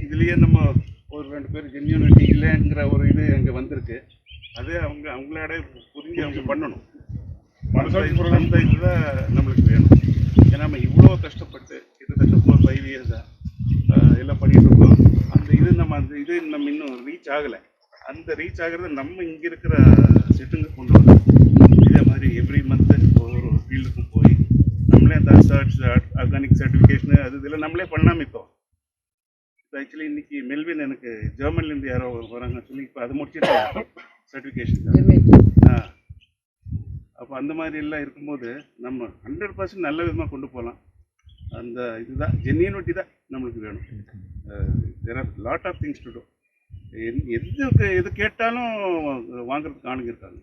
இதுலேயே நம்ம ஒரு 2 பேர் ஜென்யூனிட்டி இல்லைங்கிற ஒரு இது அங்கே வந்திருக்கு. அது அவங்களோட புரிஞ்சு அவங்க பண்ணணும். அந்த இதுதான் நம்மளுக்கு வேணும். ஏன்னா நம்ம இவ்வளோ கஷ்டப்பட்டு கிட்டத்தட்ட 4-5 இயர்ஸாக எல்லாம் பண்ணிட்டு இருக்கோம். அந்த இது நம்ம இன்னும் ரீச் ஆகலை. அந்த ரீச் ஆகிறது நம்ம இங்கே இருக்கிற செட்டுங்க கொண்டு வரணும். இதே மாதிரி எவ்ரி மந்த்து ஒவ்வொரு ஃபீல்டுக்கும் போய் நம்மளே அந்த ஆர்கானிக் சர்டிஃபிகேஷனு அது இதில் நம்மளே பண்ணாமல் இப்போ ஆக்சுவலி இன்னைக்கு மெல்வின் எனக்கு ஜெர்மன்லேருந்து யாரோ வராங்க சொல்லி இப்போ அது முடிச்சுட்டு சர்டிஃபிகேஷன் அப்போ அந்த மாதிரி எல்லாம் இருக்கும்போது நம்ம 100% நல்ல விதமாக கொண்டு போகலாம். அந்த இதுதான் ஜென்யூனிட்டி தான் நம்மளுக்கு வேணும். There are lot of things to do. எது கேட்டாலும் வாங்குறதுக்கு ஆளுங்க இருக்காங்க.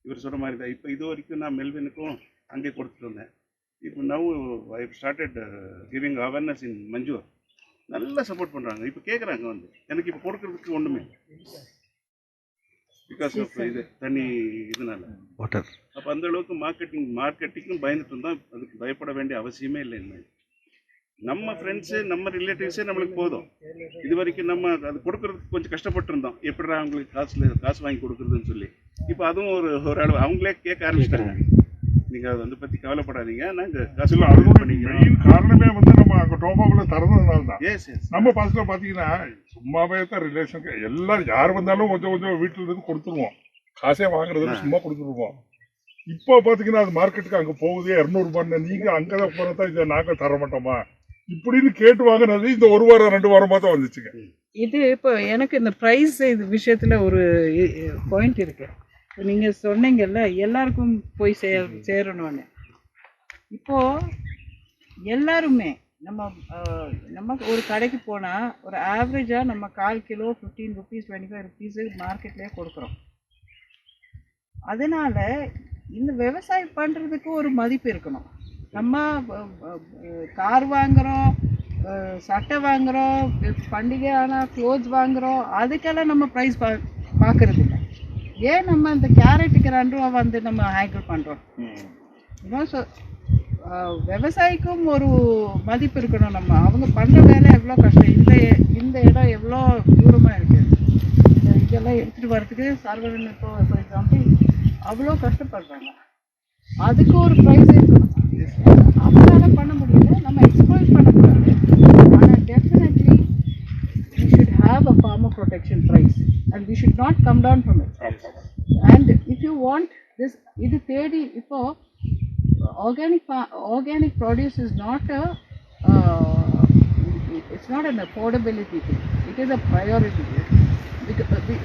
இவர் சொல்கிற மாதிரி தான் இப்போ இது வரைக்கும் நான் மெல்வினுக்கும் அங்கே கொடுத்துட்டு வந்தேன். இப்போ now I started giving awareness இன் மஞ்சூர். நல்லா சப்போர்ட் பண்ணுறாங்க. இப்போ கேட்குறாங்க வந்து எனக்கு இப்போ கொடுக்கறதுக்கு ஒன்றுமே பிகாஸ் ஆஃப் இது தண்ணி இதனால வாட்டர். அப்போ அந்த அளவுக்கு மார்க்கெட்டிங்கும் பயந்துட்டு இருந்தால் அதுக்கு பயப்பட வேண்டிய அவசியமே இல்லை. என்ன நம்ம ஃப்ரெண்ட்ஸு நம்ம ரிலேட்டிவ்ஸே நம்மளுக்கு போதும். இது வரைக்கும் நம்ம அது கொடுக்கறதுக்கு கொஞ்சம் கஷ்டப்பட்டு இருந்தோம், எப்படிடா அவங்களுக்கு காசு வாங்கி கொடுக்குறதுன்னு சொல்லி. இப்போ அதுவும் ஒரு அளவு அவங்களே கேட்க ஆரம்பிச்சிட்டாங்க. நீங்கள் அதை பற்றி கவலைப்படாதீங்க, நாங்கள் காசு மெயின் காரணமே வந்து நம்ம அங்கே டோபாக்குள்ள தரதுனால தான். நம்ம பஸ்ஸில் பார்த்தீங்கன்னா சும்மாவே தான் ரிலேஷன் எல்லாம் யார் வந்தாலும் கொஞ்சம் வீட்டில் இருந்து கொடுத்துருவோம். காசே வாங்குறதுல சும்மா கொடுத்துருவோம். இப்போ பார்த்தீங்கன்னா அது மார்க்கெட்டுக்கு அங்கே போகுதே 200 ரூபான்னு. நீங்கள் அங்கே தான் போகிறதா இதை நாங்கள் தர மாட்டோமா இப்படின்னு கேட்டு வாங்கினது இந்த 1 வாரம் 2 வாரமாக தான் வந்துச்சுங்க. இது இப்போ எனக்கு இந்த ப்ரைஸ் இது விஷயத்தில் ஒரு பாயிண்ட் இருக்கு. இப்போ நீங்கள் சொன்னீங்கல்ல எல்லாருக்கும் போய் சேரணும்னு. இப்போது எல்லாருமே நம்ம ஒரு கடைக்கு போனால் ஒரு ஆவரேஜாக நம்ம 1/4 கிலோ 15 rupees 25 rupees மார்க்கெட்லேயே கொடுக்குறோம். அதனால் இந்த விவசாயம் பண்ணுறதுக்கு ஒரு மதிப்பு இருக்கணும். நம்ம கார் வாங்குகிறோம், சட்டை வாங்குகிறோம், பண்டிகை ஆனால் க்ளோத்ஸ் வாங்குகிறோம், அதுக்கெல்லாம் நம்ம ப்ரைஸ் பார்க்கறது இல்லை. ஏன் நம்ம இந்த கேரட்டுக்கு 2 ரூபா வந்து நம்ம ஹேங்கிள் பண்ணுறோம்? ஸோ விவசாயிக்கும் ஒரு மதிப்பு இருக்கணும். நம்ம அவங்க பண்ணுற வேலை எவ்வளோ கஷ்டம், இந்த இடம் எவ்வளோ தூரமாக இருக்குது, இதெல்லாம் எடுத்துகிட்டு வரதுக்கு சர்வரன் இப்போ ஃபார் எக்ஸாம்பிள் அவ்வளோ கஷ்டப்படுறாங்க. அதுக்கு ஒரு ப்ரைஸ் இருக்கணும். அவங்களால பண்ண முடியல, நம்ம எக்ஸ்ப்ளாய்ட் பண்ணக்கூடாது. ஆனால் definitely we should have a farmer protection price and we should not come down from it. And if you want this, இது தேடி இப்போ organic produce is not it's not an affordability thing, it is a priority.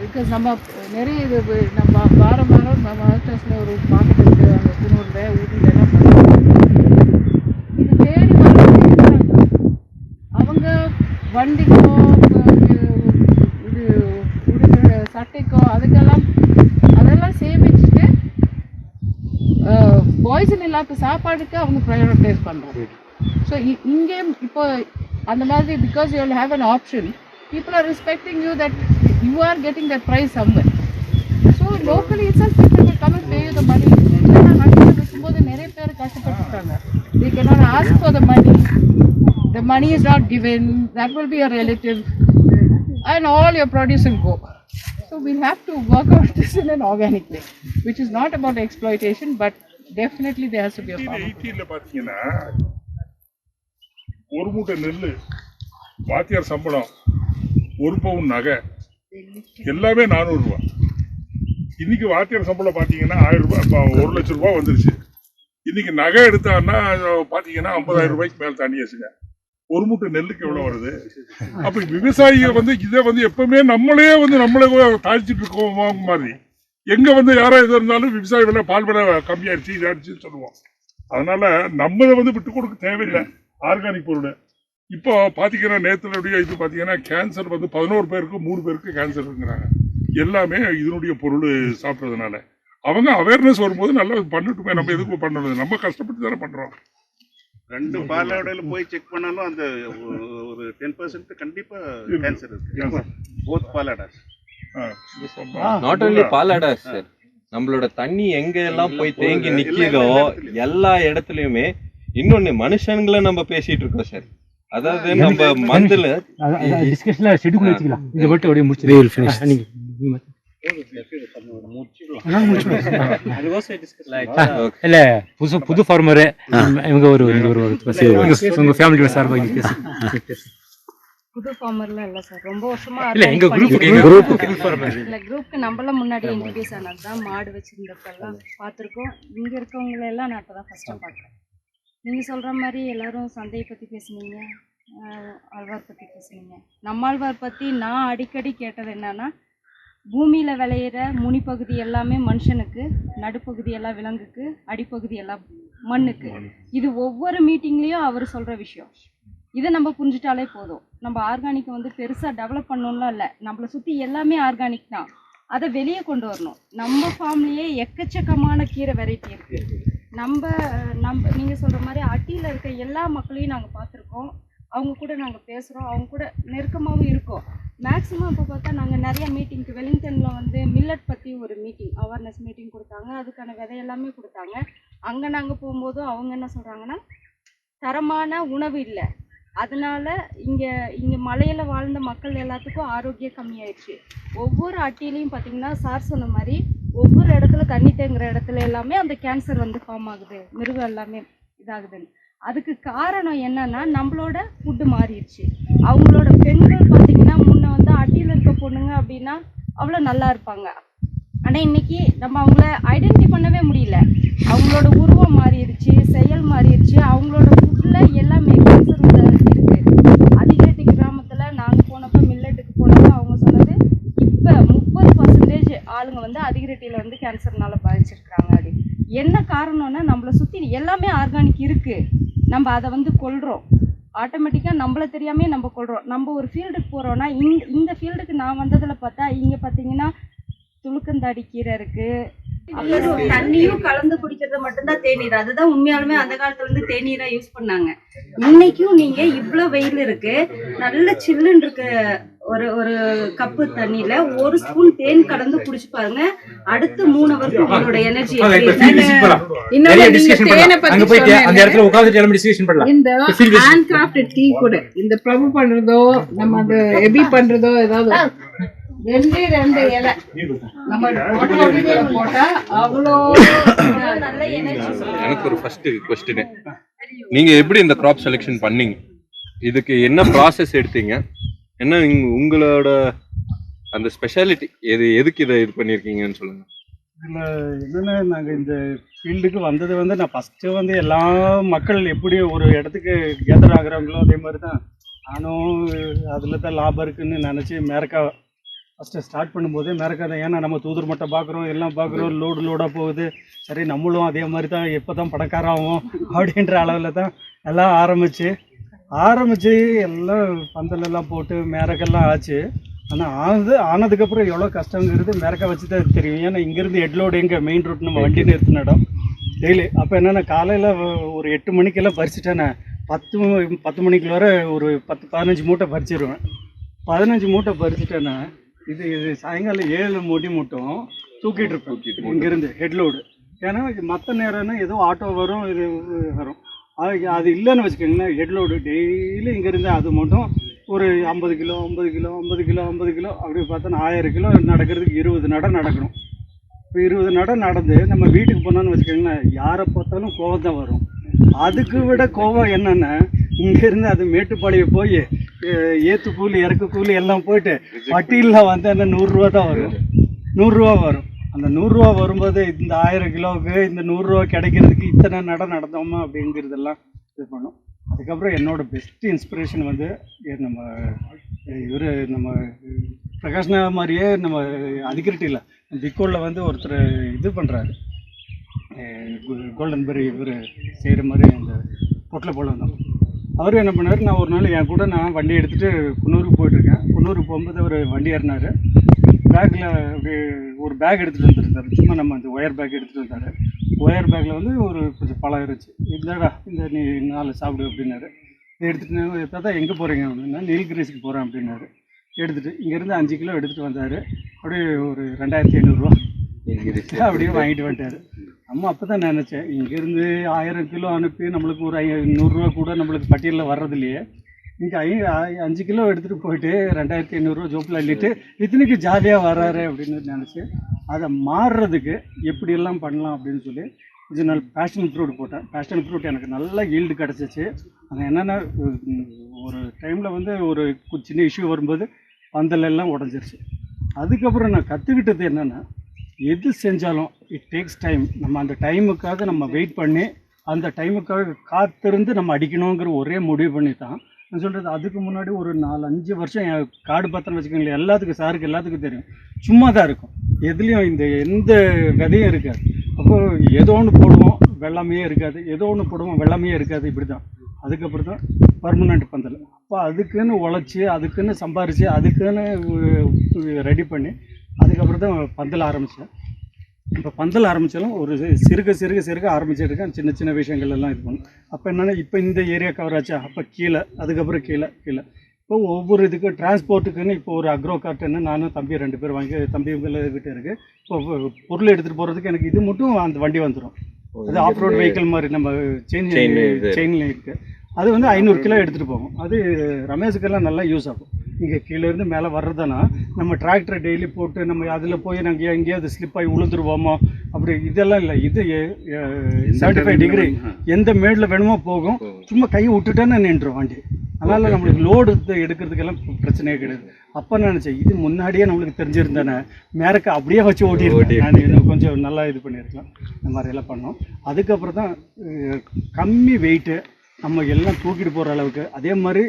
Because நம்ம நிறைய இது நம்ம வாரம் நம்ம ஹாஸ்டல்ஸில் ஒரு மார்க்கெட் இருக்குது, அங்கே குன்னூரில் ஊட்டியில் எல்லாம் இது தேடி வர அவங்க வண்டிக்கோ இது உடுக்கிற சட்டைக்கோ அதெல்லாம் சேமிச்சுட்டு பாய்சன் இல்லாத சாப்பாடுக்கு அவங்க ப்ரையாரிட்டைஸ் பண்ணுறாங்க. ஸோ இங்கே இப்போ அந்த மாதிரி because you will have an option, people are respecting you that you are getting that price somewhere. So locally itself people will come and pay you the money. நான் நடுவில் இருக்கும்போது நிறைய பேர் கஷ்டப்பட்டுட்டாங்க. They cannot ask for the money. The money is not given. That will be a relative. And all your produce will go. So we'll have to work out this in an organic way, which is not about exploitation, but definitely there has to be a farm. 18ல பாத்தீங்கன்னா ஒரு மூட்டை நெல், வாத்தியார் சம்பளம், 1 பவுன் நகை, எல்லாமே 400 ரூபா. இன்னைக்கு வாத்தியார் சம்பளம் பார்த்தீங்கன்னா 1000 ரூபாய், 1 லட்சம் ரூபாய் வந்துருச்சு. இன்னைக்கு நகை எடுத்தான்னா பார்த்தீங்கன்னா 50,000 ரூபாய்க்கு மேலே தாண்டியாச்சுங்க. ஒரு மூட்டை நெல்லுக்கு எவ்வளோ வருது? அப்போ விவசாயிகள் வந்து இதை வந்து எப்பவுமே நம்மளே தாழ்ச்சிட்டு இருக்கோம் மாதிரி. எங்கே வந்து யாரோ எது இருந்தாலும் விவசாய விலை, பால் விலை கம்மியாயிருச்சு, இதாகிடுச்சுன்னு சொல்லுவோம். அதனால நம்மளை வந்து விட்டு கொடுக்க தேவையில்லை ஆர்கானிக் பொருள். இப்போ பார்த்தீங்கன்னா நேற்றுடைய இது பார்த்தீங்கன்னா கேன்சர் வந்து 11 பேருக்கு 3 பேருக்கு கேன்சர் இருக்குங்கிறாங்க. எல்லாமே இதனுடைய பொருள் சாப்பிட்றதுனால. அவங்க அவேர்னஸ் வரும்போது நல்லா பண்ணிட்டுமே, நம்ம எதுக்கு பண்ணணும்? நம்ம கஷ்டப்பட்டு தானே பண்ணுறோம். 2 பாலாடையில போய் செக் பண்ணாலும் அந்த ஒரு 10% கண்டிப்பா கேன்சர் இருக்கு. போத் பாலாடாஸ். நாட் ஒன்லி பாலாடாஸ் சார், நம்மளோட தண்ணி எங்க எல்லாம் போய் தேங்கி நிக்குதோ எல்லா இடத்துலயுமே இன்னொன்னு மனுஷங்களை நம்ம பேசிட்டு இருக்கோம் சார். அதாவது நம்ம மந்தில டிஸ்கஷன்ல ஷெட்யூல் வச்சுக்கலாம். இத மட்டும் அப்படியே முடிச்சிடலாம். நீங்க இல்ல புது ஃபார்மர் இவங்க ஒரு உங்க ஃபேமிலியோட சார்பா புது ஃபார்மர்லாம் இல்லை சார், ரொம்ப வருஷமா இல்ல எங்க குரூப்புக்கு இல்லை குரூப்புக்கு நம்மளாம் முன்னாடி இன்ட்ரடியூஸ் ஆனது தான். மாடு வச்சுருந்தப்பெல்லாம் பார்த்துருக்கோம். இங்கே இருக்கவங்களை எல்லாம் நான் இப்போ தான் ஃபஸ்ட் டைம் பார்க்குறேன். நீங்கள் சொல்கிற மாதிரி எல்லோரும் சந்தையை பற்றி பேசுனீங்க, ஆழ்வார் பற்றி பேசுனீங்க. நம்மாழ்வார் பற்றி நான் அடிக்கடி கேட்டது என்னன்னா, பூமியில் விளையிற முனிப்பகுதி எல்லாமே மனுஷனுக்கு, நடுப்பகுதி எல்லாம் விலங்குக்கு, அடிப்பகுதி எல்லாம் மண்ணுக்கு. இது ஒவ்வொரு மீட்டிங்லேயும் அவர் சொல்கிற விஷயம். இதை நம்ம புரிஞ்சிட்டாலே போதும். நம்ம ஆர்கானிக்கை வந்து பெருசாக டெவலப் பண்ணணும்லாம் இல்லை, நம்மளை சுற்றி எல்லாமே ஆர்கானிக் தான். அதை வெளியே கொண்டு வரணும். நம்ம ஃபார்ம்லேயே எக்கச்சக்கமான கீரை வெரைட்டி இருக்குது. நம்ம நீங்கள் சொல்கிற மாதிரி அட்டியில் இருக்க எல்லா மக்களையும் நாங்கள் பார்த்துருக்கோம். அவங்க கூட நாங்கள் பேசுகிறோம், அவங்க கூட நெருக்கமாகவும் இருக்கோம். மேக்ஸிமம் இப்போ பார்த்தா நாங்கள் நிறைய மீட்டிங்க்கு வெலிங்டனில் வந்து மில்லட் பற்றி ஒரு மீட்டிங், அவேர்னஸ் மீட்டிங் கொடுத்தாங்க. அதுக்கான விதை எல்லாமே கொடுத்தாங்க. அங்கே நாங்கள் போகும்போதும் அவங்க என்ன சொல்கிறாங்கன்னா, தரமான உணவு இல்லை, அதனால இங்கே மலையில் வாழ்ந்த மக்கள் எல்லாத்துக்கும் ஆரோக்கியம் கம்மியாயிடுச்சு. ஒவ்வொரு அட்டிலையும் பார்த்திங்கன்னா சார் சொன்ன மாதிரி ஒவ்வொரு இடத்துல தண்ணி தேங்குற இடத்துல எல்லாமே அந்த கேன்சர் வந்து ஃபார்ம் ஆகுது, மிருகம் எல்லாமே இதாகுதுன்னு. அதுக்கு காரணம் என்னன்னா, நம்மளோட ஃபுட்டு மாறிடுச்சு. அவங்களோட பெண்கள் பார்த்திங்கன்னா முன்ன வந்து அட்டியில் இருக்க பொண்ணுங்க அப்படின்னா அவ்வளோ நல்லா இருப்பாங்க. ஆனால் இன்றைக்கி நம்ம அவங்கள ஐடென்டிஃபை பண்ணவே முடியல. அவங்களோட உருவம் மாறிடுச்சு, செயல் மாறிடுச்சு. அவங்களோட ஃபுட்டில் எல்லாமே கேன்சர் இருக்குது. அதிகட்டி கிராமத்தில் நாங்கள் போனப்போ, மில்லட்டுக்கு போனப்போ அவங்க சொன்னது, இப்போ 30% ஆளுங்க வந்து அதிகரட்டியில் வந்து கேன்சர்னால பாதிச்சிருக்கிறாங்க. அப்படி என்ன காரணம்னா, நம்மளை சுற்றி எல்லாமே ஆர்கானிக் இருக்குது, நம்ம அதை வந்து கொள்கிறோம். ஆட்டோமேட்டிக்காக நம்மளை தெரியாமே நம்ம கொள்கிறோம். நம்ம ஒரு ஃபீல்டுக்கு போகிறோன்னா, இந்த ஃபீல்டுக்கு நான் வந்ததில் பார்த்தா இங்கே பார்த்தீங்கன்னா துளுக்கந்தாடி கீரை இருக்குது, தண்ணியும் கலந்து குடிக்கிறது மட்டும்தான் தேநீர். அதுதான் உண்மையாலுமே அந்த காலத்துல இருந்து தேநீரா யூஸ் பண்ணாங்க. இன்னைக்கும் நீங்க இவ்வளவு வெயில் இருக்கு, நல்ல சில்லுன்னு இருக்கு, ஒரு கப்பு தண்ணியில ஒரு ஸ்பூன் தேன் கலந்து குடிச்சு பாருங்க. அடுத்து 3 ஹவருக்கு உங்களோட எனர்ஜி இந்த ஹேண்ட் கிராஃப்ட் டீ கூட இந்த ப்ரமோ பண்றதோ நம்ம அந்த எபி பண்றதோ ஏதாவது 2 இலை நம்ம போட்டா அவ்வளோ நல்ல எனர்ஜி. எனக்கு ஒரு ஃபர்ஸ்ட் क्वेश्चन, நீங்க எப்படி இந்த கிராப் செலெக்ஷன் பண்ணீங்க? இதுக்கு என்ன ப்ராசஸ் எடுத்தீங்க? என்ன உங்களோட அந்த ஸ்பெஷாலிட்டி எதுக்கு இதை இது பண்ணியிருக்கீங்கன்னு சொல்லுங்க. இதில் என்னென்னா, நாங்கள் இந்த ஃபீல்டுக்கு வந்தது வந்து நான் ஃபஸ்ட்டு வந்து எல்லா மக்கள் எப்படி ஒரு இடத்துக்கு கேதர் ஆகுறாங்களோ அதே மாதிரி தான் நானும் அதில் தான் லாபம் இருக்குதுன்னு நினச்சி மேரக்கா ஃபஸ்ட்டு ஸ்டார்ட் பண்ணும்போது மேரக்கா தான். ஏன்னா நம்ம தூதர் மட்டை பார்க்குறோம், எல்லாம் பார்க்குறோம், லோடாக போகுது, சரி நம்மளும் அதே மாதிரி தான் எப்போ தான் பணக்காராகும் அப்படின்ற அளவில் தான் எல்லாம் ஆரம்பித்து எல்லாம் பந்தலெல்லாம் போட்டு மேரக்கெல்லாம் ஆச்சு. ஆனால் ஆனதுக்கப்புறம் எவ்வளோ கஷ்டங்கிறது மேரக்கா வச்சு தான் தெரியும். ஏன்னா இங்கேருந்து ஹெட்லோடு எங்கே மெயின் ரோட் நம்ம வண்டி நிறுத்தின இடம் டெய்லி. அப்போ என்னென்னா காலையில் ஒரு 8 மணிக்கெல்லாம் பறிச்சுட்டேனே 10 மணிக்கு வர ஒரு 10-15 மூட்டை பறிச்சிடுவேன். 15 மூட்டை பறிச்சுட்டேன்னா இது சாயங்காலம் 7 மூட்டை மட்டும் தூக்கிட்டு இருப்பேன் இங்கேருந்து ஹெட்லோடு. ஏன்னா மற்ற நேரம்னா ஏதோ ஆட்டோ வரும், இது வரும். அது இல்லைன்னு வச்சுக்கோங்களேன், ஹெட்லோடு டெய்லி இங்கேருந்து அது மட்டும் ஒரு 50 கிலோ அப்படி பார்த்தோன்னா 1000 கிலோ நடக்கிறதுக்கு 20 நடை நடக்கணும். இப்போ 20 நடை நடந்து நம்ம வீட்டுக்கு போனோன்னு வச்சுக்கோங்களேன், யாரை பார்த்தாலும் கோவம் தான் வரும். அதுக்கு விட கோவம் என்னென்னா, இங்கேருந்து அது மேட்டுப்பாளையம் போய் ஏற்று கூலி இறக்கு கூலி எல்லாம் போயிட்டு வட்டியில் வந்து என்ன 100 ரூபா தான் வரும். 100 ரூபா வரும். அந்த 100 ரூபா வரும்போது இந்த 1000 கிலோவுக்கு இந்த 100 ரூபா கிடைக்கிறதுக்கு இத்தனை நடை நடந்தோமா அப்படிங்கிறதெல்லாம் இது பண்ணும். அதுக்கப்புறம் என்னோட பெஸ்ட் இன்ஸ்பிரேஷன் வந்து நம்ம பிரகாஷ்னா மாதிரியே நம்ம அதிகரிட்டியில் பிக்கோலில் வந்து ஒருத்தர் இது பண்ணுறாரு, கோல்டன் பெரி இவர் செய்கிற மாதிரி அந்த பொட்டில் போல வந்தோம். அவர் என்ன பண்ணார், நான் ஒரு நாள் என் கூட நான் வண்டி எடுத்துகிட்டு குன்னூருக்கு போயிட்டுருக்கேன். குன்னூருக்கு போகும்போது அவர் வண்டி ஏறினார். பேக்கில் அப்படி ஒரு பேக் எடுத்துகிட்டு வந்துருந்தார். சும்மா நம்ம அந்த ஒயர் பேக் எடுத்துகிட்டு வந்தார். ஒயர் பேக்கில் வந்து ஒரு கொஞ்சம் பழம் இருந்துச்சு. இல்லைடா இந்த நீ 4 சாப்பிடு அப்படின்னாரு. இதை எடுத்துகிட்டு பார்த்தா எங்கே போகிறீங்க அப்படின்னா, நீல்கிரிஸ்க்கு போகிறேன் அப்படின்னாரு. எடுத்துகிட்டு இங்கேருந்து 5 கிலோ எடுத்துகிட்டு வந்தார். அப்படியே ஒரு 2500 ரூபா அப்படியே வாங்கிட்டு வந்துட்டார். நம்ம அப்போ தான் நினச்சேன், இங்கேருந்து 1000 கிலோ அனுப்பி நம்மளுக்கு ஒரு 100 ரூபா கூட நம்மளுக்கு பட்டியலில் வர்றதில்லையே, இங்கே 5 கிலோ எடுத்துகிட்டு போயிட்டு 2500 ரூபா ஜோப்பில் அள்ளிட்டு இத்தனைக்கு ஜாலியாக வர்றாரு அப்படின்னு நினச்சி அதை மாறுறதுக்கு எப்படியெல்லாம் பண்ணலாம் அப்படின்னு சொல்லி கொஞ்சம் நாள் பேஷன் ஃப்ரூட் போட்டேன். பேஷன் ஃப்ரூட் எனக்கு நல்லா ஈல்டு கிடச்சிச்சு. அது என்னென்னா, ஒரு டைமில் வந்து ஒரு சின்ன இஷ்யூ வரும்போது பந்தலெல்லாம் உடஞ்சிருச்சு. அதுக்கப்புறம் நான் கற்றுக்கிட்டது என்னென்னா, எது செஞ்சாலும் இட் டேக்ஸ் டைம். நம்ம அந்த டைமுக்காக நம்ம வெயிட் பண்ணி அந்த டைமுக்காக காத்திருந்து நம்ம அடிக்கணுங்கிற ஒரே முடிவு பண்ணி தான் நான் சொல்கிறது. அதுக்கு முன்னாடி ஒரு 4-5 வருஷம் என் காடு பத்திரம் வச்சுக்கோங்களேன், எல்லாத்துக்கும் சாருக்கு எல்லாத்துக்கும் தெரியும், சும்மா தான் இருக்கும். எதுலேயும் எந்த விதையும் இருக்காது. அப்போது ஏதோ ஒன்று போடுவோம் வெள்ளாமையே இருக்காது, ஏதோ ஒன்று போடுவோம் வெள்ளாமையே இருக்காது, இப்படி தான். அதுக்கப்புறம் தான் பர்மனெண்ட் பந்தல். அப்போ அதுக்குன்னு உழைச்சி, அதுக்குன்னு சம்பாரித்து, அதுக்குன்னு ரெடி பண்ணி அதுக்கப்புறம் தான் பந்தல் ஆரம்பித்தேன். இப்போ பந்தல் ஆரம்பித்தாலும் ஒரு சிறுக ஆரம்பிச்சிருக்கேன். சின்ன சின்ன விஷயங்கள் எல்லாம் இது பண்ணும். அப்போ என்னென்னா, இப்போ இந்த ஏரியா கவர் ஆச்சா, அப்போ கீழே, அதுக்கப்புறம் கீழே. இப்போ ஒவ்வொரு இதுக்கு டிரான்ஸ்போர்ட்டுக்குன்னு இப்போ ஒரு அக்ரோ கார்ட்டுன்னு நானும் தம்பி 2 பேர் வாங்கி, தம்பி கிட்டே இருக்குது. இப்போ பொருள் எடுத்துகிட்டு போகிறதுக்கு எனக்கு இது மட்டும் அந்த வண்டி வந்துடும். அது ஆஃப் ரோட் வெஹிக்கிள் மாதிரி நம்ம செயினில் இருக்குது. அது வந்து 500 கிலோ எடுத்துகிட்டு போகும். அது ரமேஷுக்கெல்லாம் நல்லா யூஸ் ஆகும். இங்கே கீழேருந்து மேலே வர்றதுன்னா நம்ம டிராக்டரை டெய்லி போட்டு நம்ம அதில் போய் நாங்கள் எங்கேயாவது ஸ்லிப் ஆகி விழுந்துருவோமோ அப்படி இதெல்லாம் இல்லை. இது 75 டிகிரி எந்த மேடில் வேணுமோ போகும். சும்மா கையை விட்டுட்டேன்னு நின்றுடும் வண்டி. அதனால் நம்மளுக்கு லோடு எடுக்கிறதுக்கெல்லாம் பிரச்சனையே கிடையாது. அப்போ நினச்சேன், இது முன்னாடியே நம்மளுக்கு தெரிஞ்சிருந்தேனே, மேரக்கா அப்படியே வச்சு ஓட்டிருக்கேன். நான் இன்னும் கொஞ்சம் நல்லா இது பண்ணியிருக்கலாம். இந்த மாதிரியெல்லாம் பண்ணோம். அதுக்கப்புறம் தான் கம்மி வெயிட்டு நம்ம எல்லாம் தூக்கிட்டு போகிற அளவுக்கு, அதே மாதிரி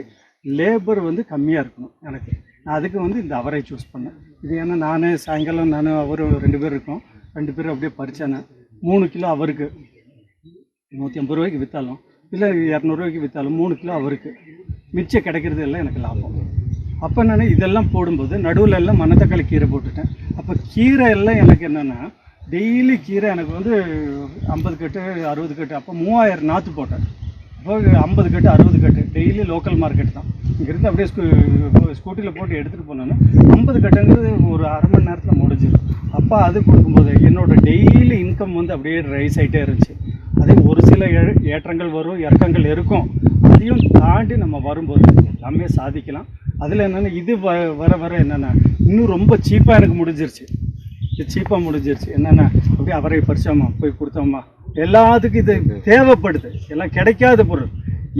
லேபர் வந்து கம்மியாக இருக்கணும் எனக்கு. நான் அதுக்கு வந்து இந்த அவரை சூஸ் பண்ணேன். இது ஏன்னா நான் சாயங்காலம் அவரும் 2 பேர் இருக்கோம். 2 பேரும் அப்படியே பறிச்சானேன். 3 கிலோ அவருக்கு 150 ரூபாய்க்கு விற்றாலும் இல்லை 200 ரூபாய்க்கு விற்றாலும் 3 கிலோ அவருக்கு மிச்சம் கிடைக்கிறது எல்லாம் எனக்கு லாபம். அப்போ நான் இதெல்லாம் போடும்போது நடுவில் எல்லாம் மணத்தக்காளி கீரை போட்டுட்டேன். அப்போ கீரை எல்லாம் எனக்கு என்னென்னா, டெய்லி கீரை எனக்கு வந்து 50 கட்டு 60 கட்டு, அப்போ 3000 நாற்று போட்டேன். இப்போ 50 கட்டு 60 கட்டு டெய்லி லோக்கல் மார்க்கெட் தான். இங்கேருந்து அப்படியே ஸ்கூட்டியில் போட்டு எடுத்துகிட்டு போனோன்னா 50 கட்டுங்கிறது ஒரு அரை மணி நேரத்தில் முடிஞ்சிடும். அப்போ அது கொடுக்கும்போது என்னோடய டெய்லி இன்கம் வந்து அப்படியே ரைஸ் ஆகிட்டே இருந்துச்சு. அதே ஒரு சில ஏற்றங்கள் வரும், இறக்கங்கள் இருக்கும். அதையும் தாண்டி நம்ம வரும்போது எல்லாமே சாதிக்கலாம். அதில் என்னென்னா இது வர வர என்னென்னா இன்னும் ரொம்ப சீப்பாக எனக்கு முடிஞ்சிருச்சு. இது சீப்பாக முடிஞ்சிருச்சு. என்னென்னா அப்படியே அவரை பறிச்சோமா போய் கொடுத்தோமா, எல்லாத்துக்கும் இது தேவைப்படுது. எல்லாம் கிடைக்காத பொருள்.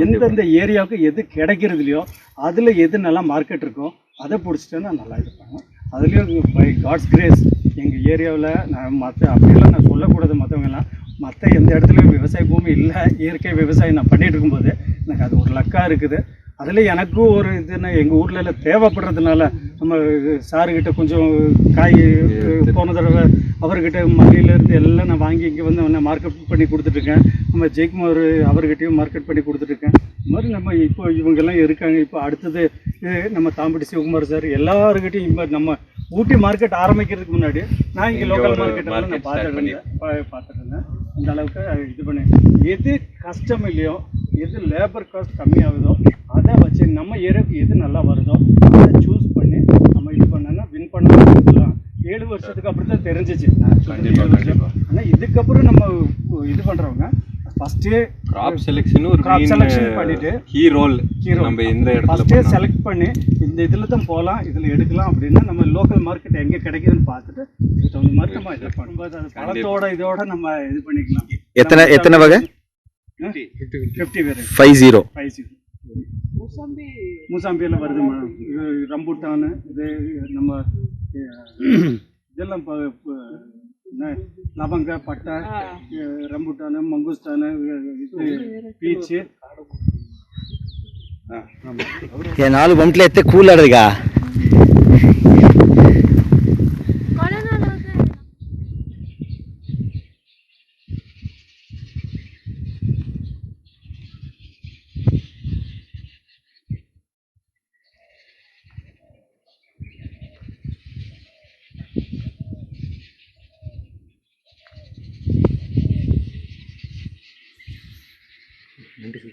எந்தெந்த ஏரியாவுக்கு எது கிடைக்கிறது இல்லையோ அதில் எது நல்லா மார்க்கெட் இருக்கோ அதை பிடிச்சிட்டேன்னா நல்லா இருப்பாங்க. அதுலேயும் பை காட்ஸ் கிரேஸ் எங்கள் ஏரியாவில் நான் அப்படியெல்லாம் நான் சொல்லக்கூடாது. மற்றவங்கெல்லாம் மற்ற எந்த இடத்துலையும் விவசாய பூமி இல்லை, இயற்கை விவசாயம் நான் பண்ணிகிட்டு இருக்கும்போது எனக்கு அது ஒரு லக்காக இருக்குது. அதில் எனக்கும் ஒரு இதுன்னா எங்கள் ஊரில் எல்லாம் தேவைப்படுறதுனால நம்ம சாருக்கிட்ட கொஞ்சம் காய் போன தடவை அவர்கிட்ட மல்லியிலேருந்து எல்லாம் நான் வாங்கி இங்கே வந்து நான் மார்க்கெட் பண்ணி கொடுத்துட்ருக்கேன். நம்ம ஜெயக்குமார் அவர்கிட்டையும் மார்க்கெட் பண்ணி கொடுத்துட்ருக்கேன். இது மாதிரி நம்ம இப்போ இவங்கெல்லாம் இருக்காங்க. இப்போ அடுத்தது நம்ம தாம்பட்டி சிவகுமார் சார் எல்லாருக்கிட்டையும் இப்போ நம்ம ஊட்டி மார்க்கெட் ஆரம்பிக்கிறதுக்கு முன்னாடி நான் இங்கே லோக்கல் மார்க்கெட்டெல்லாம் நான் பார்த்துட்டு இருந்தேன். அந்த அளவுக்கு இது பண்ணி எது கஷ்டம் இல்லையோ, எது லேபர் காஸ்ட் கம்மியாகுதோ அதை வச்சு நம்ம ஏரியாவுக்கு எது நல்லா வருதோ அதை சூஸ் பண்ணி நம்ம இது பண்ணோன்னா வின் பண்ணலாம். 7 வருஷத்துக்கு அப்படி தான் தெரிஞ்சிச்சு. ஆனால் இதுக்கப்புறம் நம்ம இது பண்ணுறவங்க ஃபஸ்ட்டே கிராப் செலெக்ஷன் ஒரு கிராப் செலெக்ஷன் பண்ணிட்டு ஹீரோ நம்ம இந்த இடத்துல ஃபஸ்ட்டே செலக்ட் பண்ணி இந்த இதில் தான் போகலாம், இதில் எடுக்கலாம் அப்படின்னா நம்ம லோக்கல் மார்க்கெட் எங்கே கிடைக்குதுன்னு பார்த்துட்டு இதுக்கு தகுந்த மாதிரி நம்ம இது பண்ணும்போது அது பழத்தோட இதோட நம்ம இது பண்ணிக்கலாம். எத்தனை வகை? 50 வேறு 50 மூசாம்பியில் வருது. ரம்புட்டானு இது நம்ம இதெல்லாம் என்ன லவங்க, பட்டை, ரம்புட்டானு, மங்குஸ்தானு, பீச்சு. 4 ಬಂಟ್ಲೆ ಎತ್ತೆ ಕೂಲ್ ಆಡ್ರಿಗ நன்றி.